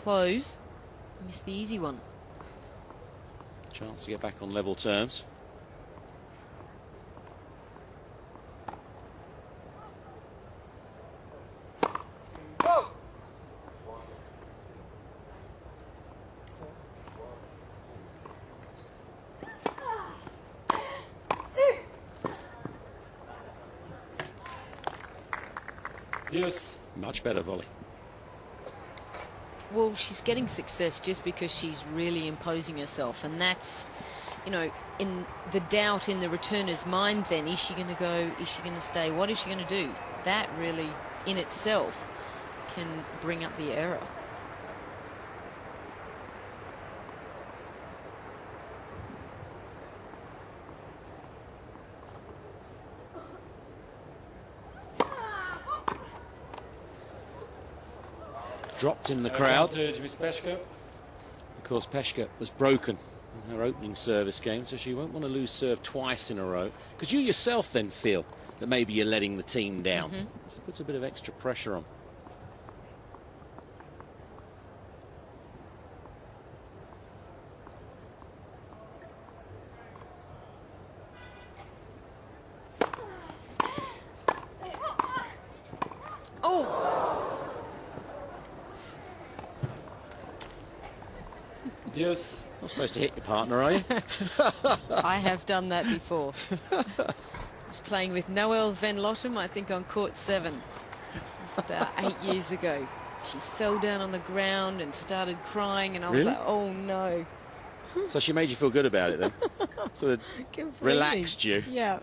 close. Missed the easy one. Chance to get back on level terms. Yes. Much better volley. Well, she's getting success just because she's really imposing herself, and that's, you know, in the doubt in the returner's mind then, is she going to go, is she going to stay, what is she going to do? That really, in itself, can bring up the error. Dropped in the crowd. With Peschke. Of course, Peschke was broken in her opening service game, so she won't want to lose serve twice in a row. Because you yourself then feel that maybe you're letting the team down. So it puts a bit of extra pressure on. Yes. Not supposed to hit your partner, are you? I have done that before. I was playing with Noelle Van Lottem, I think, on court 7. It was about 8 years ago. She fell down on the ground and started crying, and I was like, oh no. So she made you feel good about it then? Sort of relaxed you? Yeah.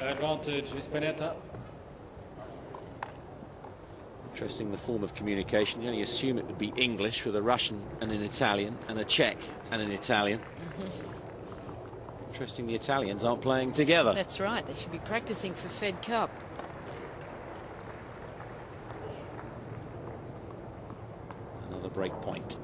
Advantage with Pennetta. Interesting, the form of communication. You only assume it would be English with a Russian and an Italian and a Czech and an Italian. Interesting, the Italians aren't playing together. That's right. They should be practicing for Fed Cup. Another break point.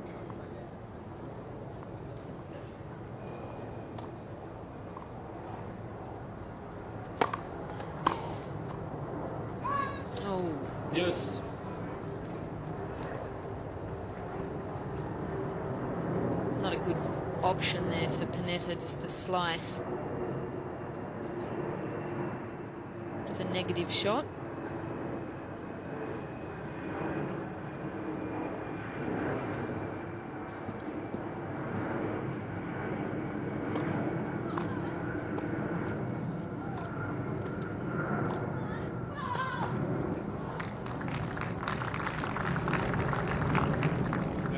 Yes. Not a good option there for Pennetta, just the slice. Bit of a negative shot.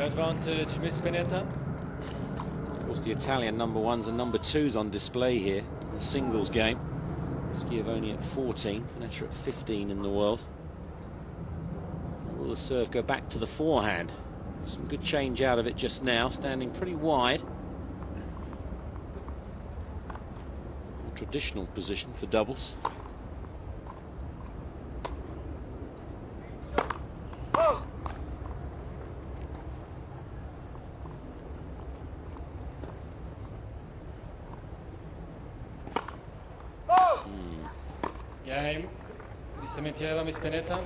Advantage, Miss Pennetta. Of course, the Italian number 1s and number 2s on display here in the singles game. Schiavone at 14, Pennetta at 15 in the world. Will the serve go back to the forehand? Some good change out of it just now, standing pretty wide. A traditional position for doubles. Game. Dementieva, Miss Pennetta.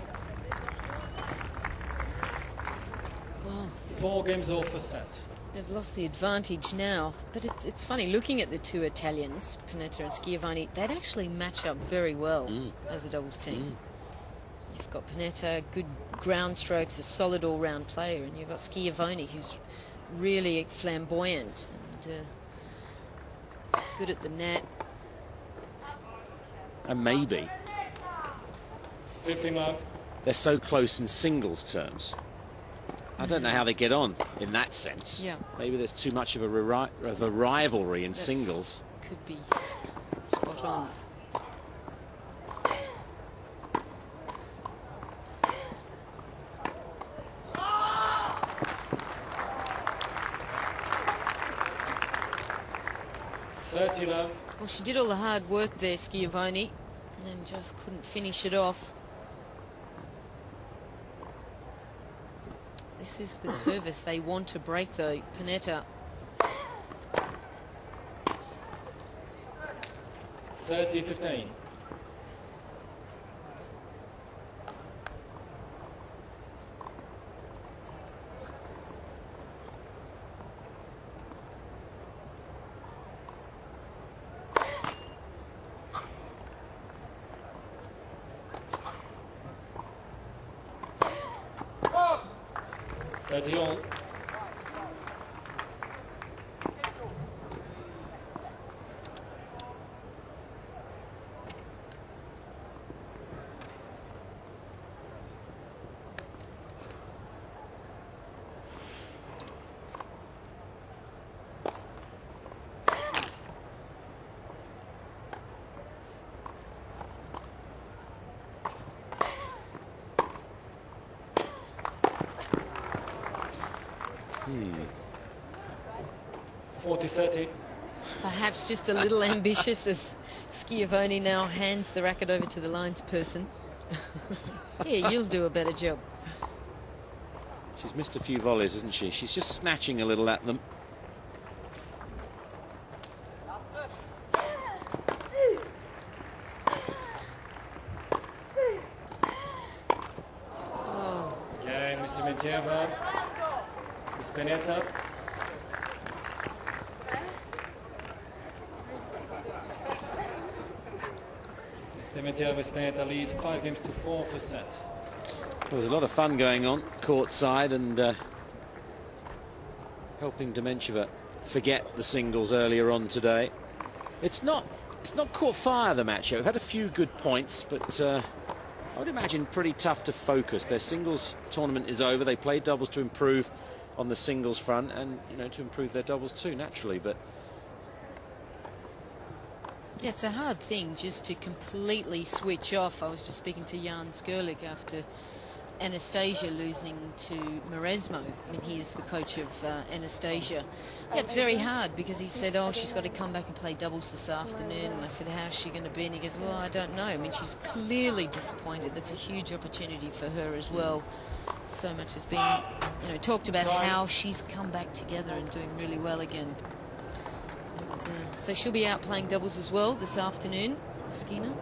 Well, 4 games all for set. they've lost the advantage now, but it's funny looking at the two Italians, Pennetta and Schiavone. They'd actually match up very well as a doubles team. You've got Pennetta, good ground strokes, a solid all-round player, and you've got Schiavone, who's really flamboyant and good at the net. And maybe 15 love. they're so close in singles terms. I don't know how they get on in that sense. Yeah. Maybe there's too much of a rivalry in singles. Could be spot on. 30 love. Well, she did all the hard work there, Schiavone, and then just couldn't finish it off. This is the service they want to break, though, Pennetta. 30-15. All. Hmm. 40-30. Perhaps just a little ambitious as Schiavone now hands the racket over to the lines person. Here, you'll do a better job. She's missed a few volleys, isn't she? She's just snatching a little at them. Oh. Yeah, Miss Dementieva. Miss Pennetta. Miss Dementieva, Miss Pennetta lead 5-4 for set. There was a lot of fun going on courtside and helping Dementieva forget the singles earlier on today. It's not caught fire, the match yet. We've had a few good points, but I would imagine pretty tough to focus. Their singles tournament is over. They play doubles to improve on the singles front and, you know, to improve their doubles too, naturally. But Yeah, it's a hard thing just to completely switch off. I was just speaking to Jan Skurlik after Anastasia losing to Maresmo. I mean, he is the coach of Anastasia. Yeah, it's very hard because he said, oh, she's got to come back and play doubles this afternoon. And I said, how's she going to be? And he goes, well, I don't know. I mean, she's clearly disappointed. That's a huge opportunity for her as well. So much has been, you know, talked about how she's come back together and doing really well again. But, so she'll be out playing doubles as well this afternoon, Skeena.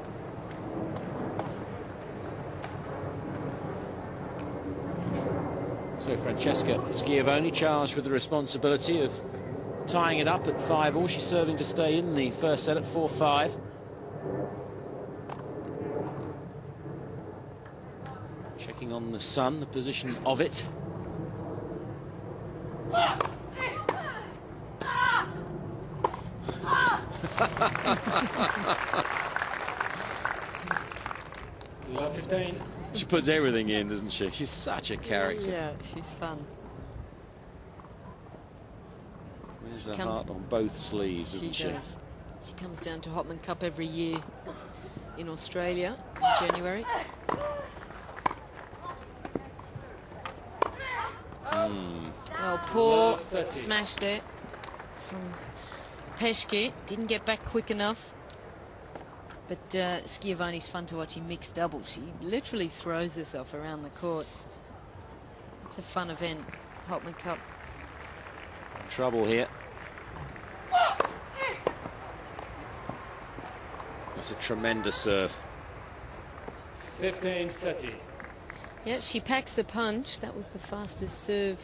so Francesca Schiavone charged with the responsibility of tying it up at 5-all. She's serving to stay in the first set at 4-5. Checking on the sun, the position of it. Love 15. She puts everything in, doesn't she? She's such a character. Yeah, she's fun. There's the heart on both sleeves, isn't she? Does. She comes down to Hopman Cup every year in Australia in January. Oh, poor smash there from Peschke. Didn't get back quick enough. But Schiavone's fun to watch in mixed doubles. She literally throws herself around the court. It's a fun event, Hopman Cup. Trouble here. That's a tremendous serve. 15-30. Yeah, she packs a punch. That was the fastest serve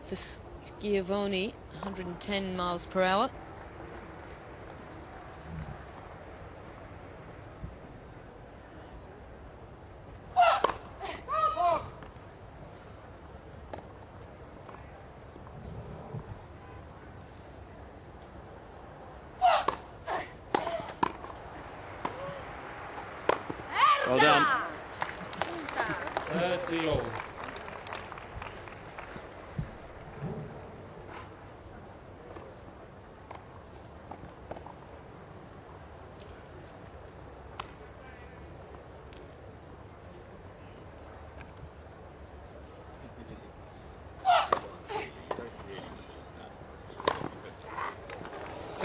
for Schiavone, 110 miles per hour. Well done. 30-all.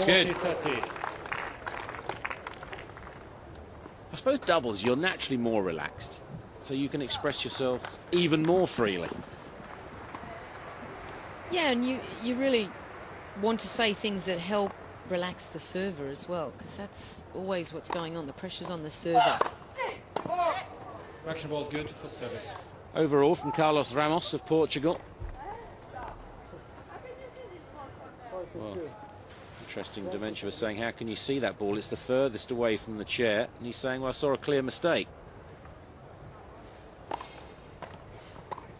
good. 40-30. I suppose doubles, you're naturally more relaxed, so you can express yourself even more freely. Yeah, and you really want to say things that help relax the server as well, because that's always what's going on. The pressure's on the server. Reaction ball is good for service. Overall from Carlos Ramos of Portugal. Well, interesting, Dementieva saying, how can you see that ball? It's the furthest away from the chair. And he's saying, well, I saw a clear mistake.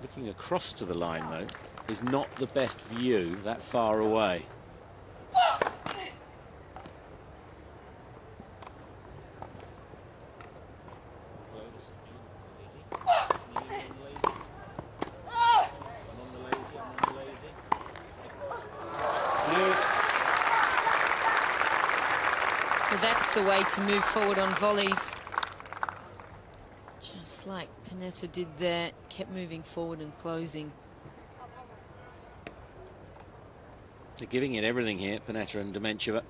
Looking across to the line, though, is not the best view that far away. Well, that's the way to move forward on volleys. Just like Pennetta did there, kept moving forward and closing. They're giving it everything here, Pennetta and Dementieva. Of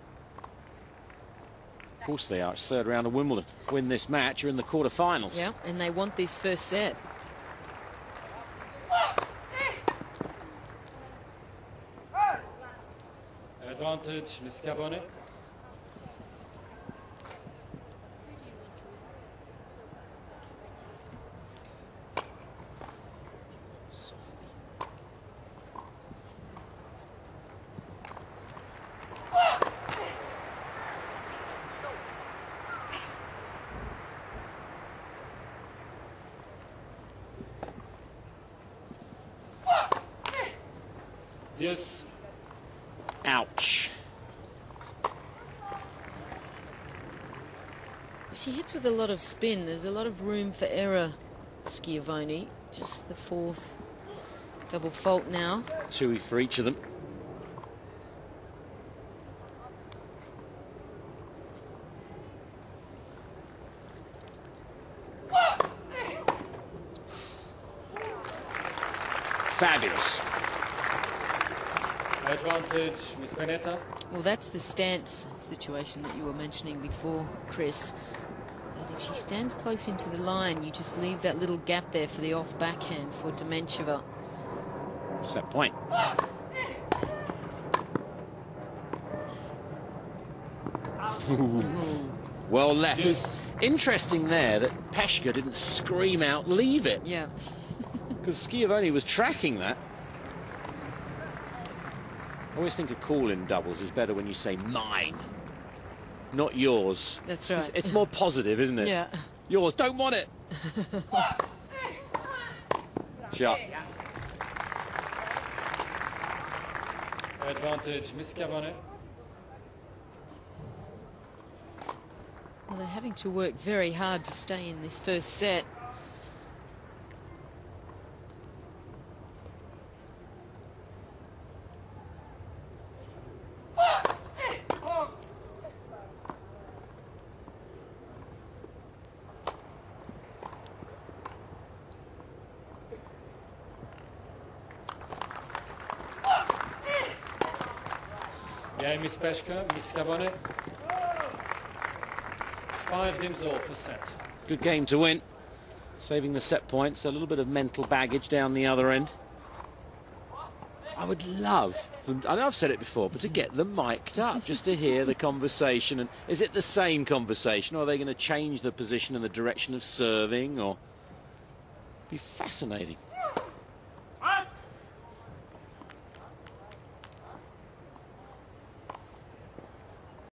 course they are. It's third round of Wimbledon. Win this match, you're in the quarterfinals. Yeah, and they want this first set. Advantage, Miss Schiavone. Yes. Ouch. She hits with a lot of spin. There's a lot of room for error, Schiavone. Just the fourth double fault now. 2 for each of them. Fabulous. Advantage, Miss Pennetta. Well, that's the stance situation that you were mentioning before, Chris. That if she stands close into the line, you just leave that little gap there for the off backhand for Dementieva. Set point. Well left. Yes. It's interesting there that Peschke didn't scream out, leave it. Yeah. Because Schiavone was tracking that. I always think a call in doubles is better when you say mine, not yours. That's right. It's more positive, isn't it? Yeah. Yours, don't want it. Shot. Advantage, Miss Schiavone. Well, they're having to work very hard to stay in this first set. Yeah, Miss Peschke, Miss Schiavone. 5 games all for set. Good game to win. Saving the set points. A little bit of mental baggage down the other end. I would love, I know I've said it before, but to get them mic'd up, just to hear the conversation. And is it the same conversation, or are they going to change the position and the direction of serving? Or be fascinating.